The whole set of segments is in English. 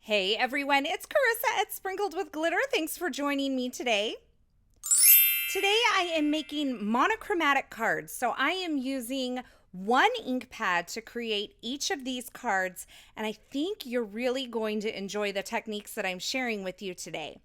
Hey everyone, it's Carissa at Sprinkled with Glitter. Thanks for joining me today. Today I am making monochromatic cards. So I am using one ink pad to create each of these cards, and I think you're really going to enjoy the techniques that I'm sharing with you today.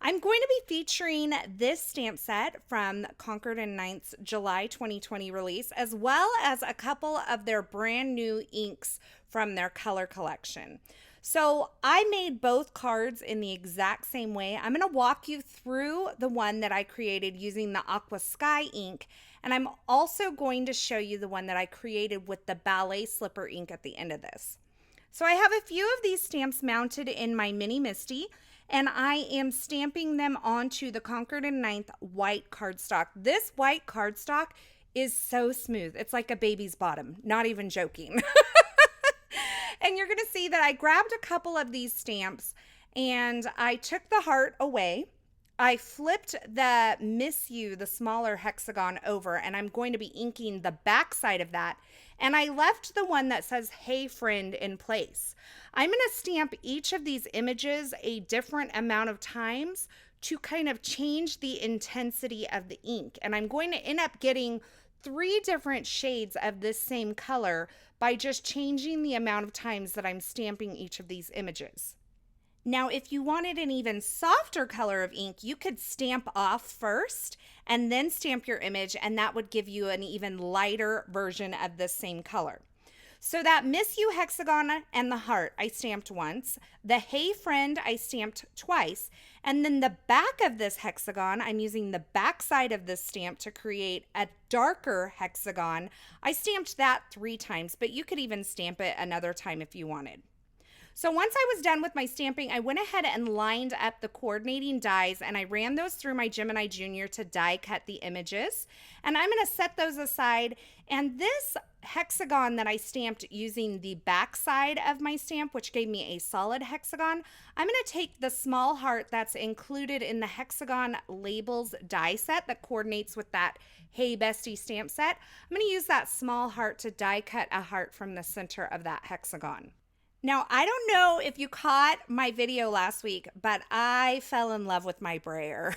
I'm going to be featuring this stamp set from Concord and Ninth's July 2020 release, as well as a couple of their brand new inks from their color collection. So I made both cards in the exact same way. I'm going to walk you through the one that I created using the Aqua Sky ink, and I'm also going to show you the one that I created with the Ballet slipper ink at the end of this. So I have a few of these stamps mounted in my mini Misty, and I am stamping them onto the Concord and Ninth white cardstock. This white cardstock is so smooth. It's like a baby's bottom, not even joking. And you're going to see that I grabbed a couple of these stamps and I took the heart away. I flipped the Miss You, the smaller hexagon, over, and I'm going to be inking the back side of that. And I left the one that says, "Hey friend," in place. I'm going to stamp each of these images a different amount of times to kind of change the intensity of the ink. And I'm going to end up getting 3 different shades of this same color by just changing the amount of times that I'm stamping each of these images. Now, if you wanted an even softer color of ink, you could stamp off first and then stamp your image, and that would give you an even lighter version of this same color. So that Miss You hexagon and the heart I stamped once, the Hey Friend I stamped twice, and then the back of this hexagon, I'm using the back side of this stamp to create a darker hexagon. I stamped that 3 times, but you could even stamp it another time if you wanted. So once I was done with my stamping, I went ahead and lined up the coordinating dies, and I ran those through my Gemini Junior to die cut the images. And I'm going to set those aside. And this hexagon that I stamped using the back side of my stamp, which gave me a solid hexagon, I'm going to take the small heart that's included in the hexagon labels die set that coordinates with that Hey Bestie stamp set. I'm going to use that small heart to die cut a heart from the center of that hexagon. Now, I don't know if you caught my video last week, but I fell in love with my Brayer.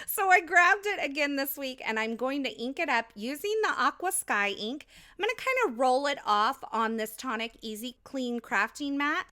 So I grabbed it again this week, and I'm going to ink it up using the Aqua Sky ink. I'm going to kind of roll it off on this Tonic Easy Clean crafting mat,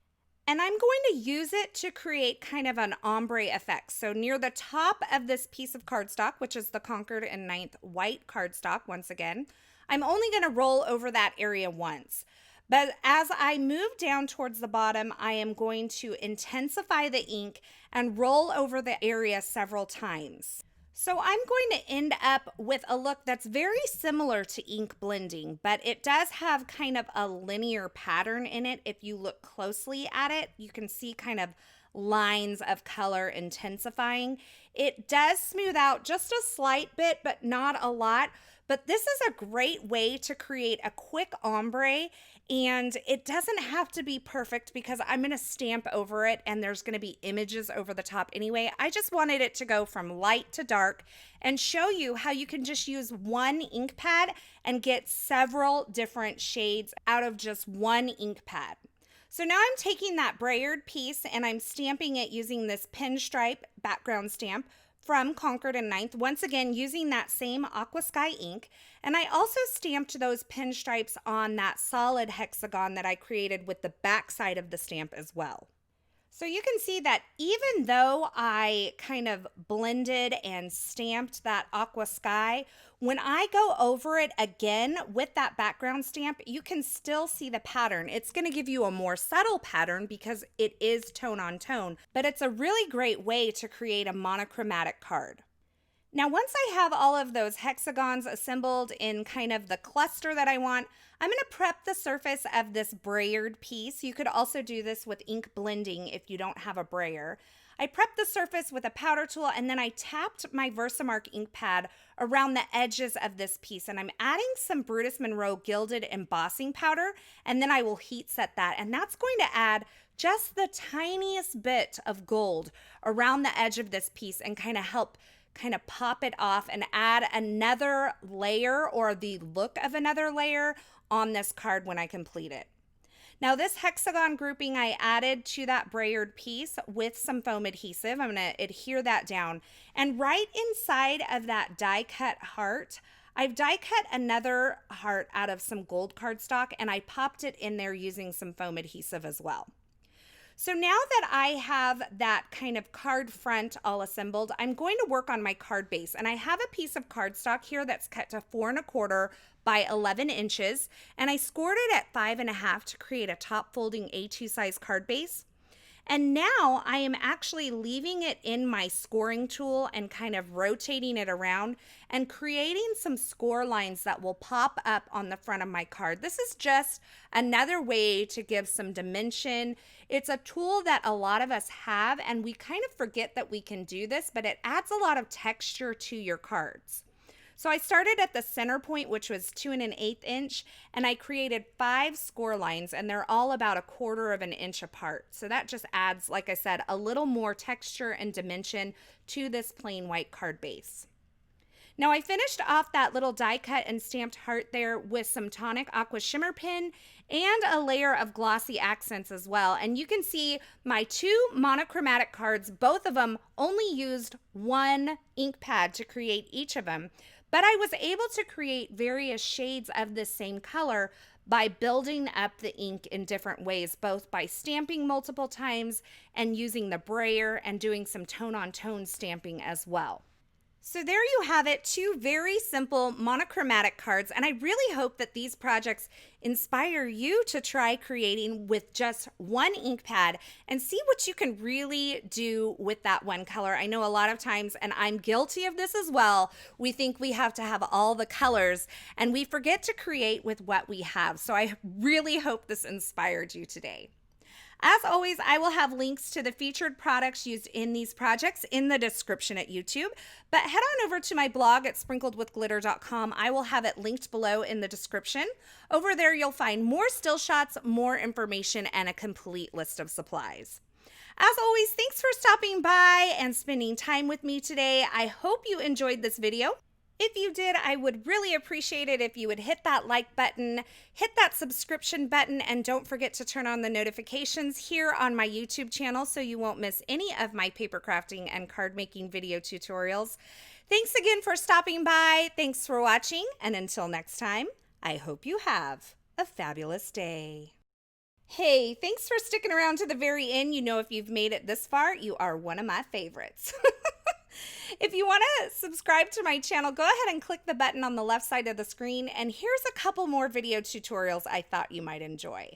and I'm going to use it to create kind of an ombre effect. So near the top of this piece of cardstock, which is the Concord and Ninth white cardstock, once again, I'm only going to roll over that area once. But as I move down towards the bottom, I am going to intensify the ink and roll over the area several times. So I'm going to end up with a look that's very similar to ink blending, but it does have kind of a linear pattern in it. If you look closely at it, you can see kind of lines of color intensifying. It does smooth out just a slight bit, but not a lot. But this is a great way to create a quick ombre, and it doesn't have to be perfect because I'm going to stamp over it and there's going to be images over the top anyway. I just wanted it to go from light to dark and show you how you can just use one ink pad and get several different shades out of just one ink pad. So now I'm taking that brayered piece and I'm stamping it using this pinstripe background stamp from Concord and Ninth, once again using that same Aqua Sky ink. And I also stamped those pinstripes on that solid hexagon that I created with the back side of the stamp as well. So you can see that even though I kind of blended and stamped that Aqua Sky, when I go over it again with that background stamp, you can still see the pattern. It's going to give you a more subtle pattern because it is tone on tone, but it's a really great way to create a monochromatic card. Now, once I have all of those hexagons assembled in kind of the cluster that I want, I'm going to prep the surface of this brayered piece. You could also do this with ink blending if you don't have a brayer. I prepped the surface with a powder tool, and then I tapped my VersaMark ink pad around the edges of this piece, and I'm adding some Brutus Monroe Gilded embossing powder, and then I will heat set that, and that's going to add just the tiniest bit of gold around the edge of this piece and kind of help pop it off and add another layer or the look of another layer on this card when I complete it. Now this hexagon grouping I added to that brayered piece with some foam adhesive. I'm going to adhere that down. And right inside of that die cut heart, I've die cut another heart out of some gold cardstock, and I popped it in there using some foam adhesive as well. So now that I have that kind of card front all assembled, I'm going to work on my card base. And I have a piece of cardstock here that's cut to 4 1/4 by 11 inches. And I scored it at 5 1/2 to create a top folding A2 size card base. And now I am actually leaving it in my scoring tool and kind of rotating it around and creating some score lines that will pop up on the front of my card. This is just another way to give some dimension. It's a tool that a lot of us have, and we kind of forget that we can do this, but it adds a lot of texture to your cards. So I started at the center point, which was 2 1/8 inch, and I created 5 score lines, and they're all about 1/4 inch apart. So that just adds, like I said, a little more texture and dimension to this plain white card base. Now I finished off that little die cut and stamped heart there with some tonic aqua shimmer pin and a layer of glossy accents as well. And you can see my 2 monochromatic cards, both of them only used 1 ink pad to create each of them. But I was able to create various shades of the same color by building up the ink in different ways, both by stamping multiple times and using the brayer and doing some tone-on-tone stamping as well. So there you have it, 2 very simple monochromatic cards, and I really hope that these projects inspire you to try creating with just 1 ink pad and see what you can really do with that one color. I know a lot of times, and I'm guilty of this as well, we think we have to have all the colors and we forget to create with what we have. So I really hope this inspired you today. As always, I will have links to the featured products used in these projects in the description at YouTube, but head on over to my blog at sprinkledwithglitter.com. I will have it linked below in the description. Over there, you'll find more still shots, more information, and a complete list of supplies. As always, thanks for stopping by and spending time with me today. I hope you enjoyed this video. If you did, I would really appreciate it if you would hit that like button, hit that subscription button, and don't forget to turn on the notifications here on my YouTube channel so you won't miss any of my paper crafting and card making video tutorials. Thanks again for stopping by. Thanks for watching. And until next time, I hope you have a fabulous day. Hey, thanks for sticking around to the very end. You know, if you've made it this far, you are one of my favorites. If you want to subscribe to my channel, go ahead and click the button on the left side of the screen, and here's a couple more video tutorials I thought you might enjoy.